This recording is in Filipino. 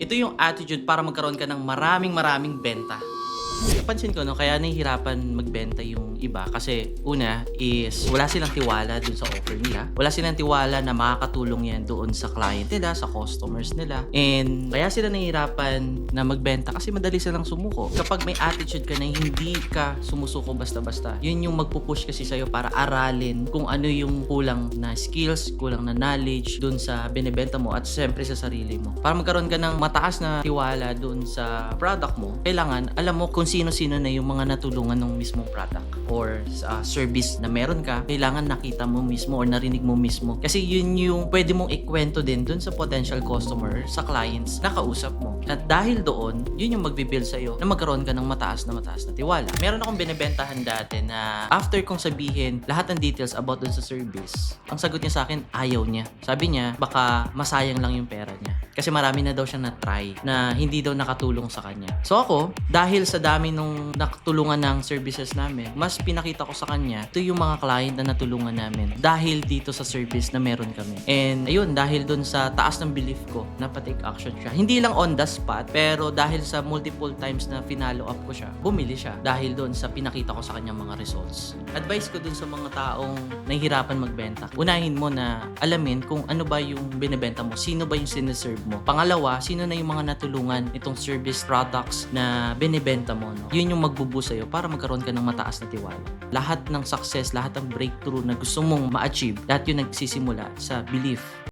Ito yung attitude para magkaroon ka ng maraming benta. Napansin ko, no, kaya nahihirapan magbenta yung iba kasi una is wala silang tiwala dun sa offer nila. Wala silang tiwala na makakatulong yan doon sa client nila, sa customers nila. And kaya sila nahihirapan na magbenta kasi madali silang sumuko. Kapag may attitude ka na hindi ka sumusuko basta-basta, yun yung magpupush kasi sa'yo para aralin kung ano yung kulang na skills, kulang na knowledge dun sa binibenta mo at siyempre sa sarili mo. Para magkaroon ka ng mataas na tiwala dun sa product mo, kailangan alam mo kung sino-sino na yung mga natulungan ng mismong product or service na meron ka. Kailangan nakita mo mismo or narinig mo mismo. Kasi yun yung pwede mong ikwento din dun sa potential customer, sa clients na kausap mo. At dahil doon, yun yung magbibuild sa'yo na magkaroon ka ng mataas na tiwala. Meron akong binibentahan dati na after kong sabihin lahat ng details about dun sa service, ang sagot niya sa akin, ayaw niya. Sabi niya, baka masayang lang yung pera niya. Kasi marami na daw siyang na-try na hindi daw nakatulong sa kanya. So ako, dahil sa dami nung nakatulungan ng services namin, mas pinakita ko sa kanya, ito yung mga client na natulungan namin dahil dito sa service na meron kami. And ayun, dahil dun sa taas ng belief ko na pa-take action siya. Hindi lang on the spot, pero dahil sa multiple times na finalo up ko siya, bumili siya dahil dun sa pinakita ko sa kanyang mga results. Advice ko dun sa mga taong nahihirapan magbenta, unahin mo na alamin kung ano ba yung binibenta mo, sino ba yung siniserve mo. Pangalawa, sino na yung mga natulungan itong service products na binibenta mo. No? Yun yung magbubu sa'yo para magkaroon ka ng mataas na tiwala. Lahat ng success, lahat ng breakthrough na gusto mong ma-achieve, lahat yun nagsisimula sa belief.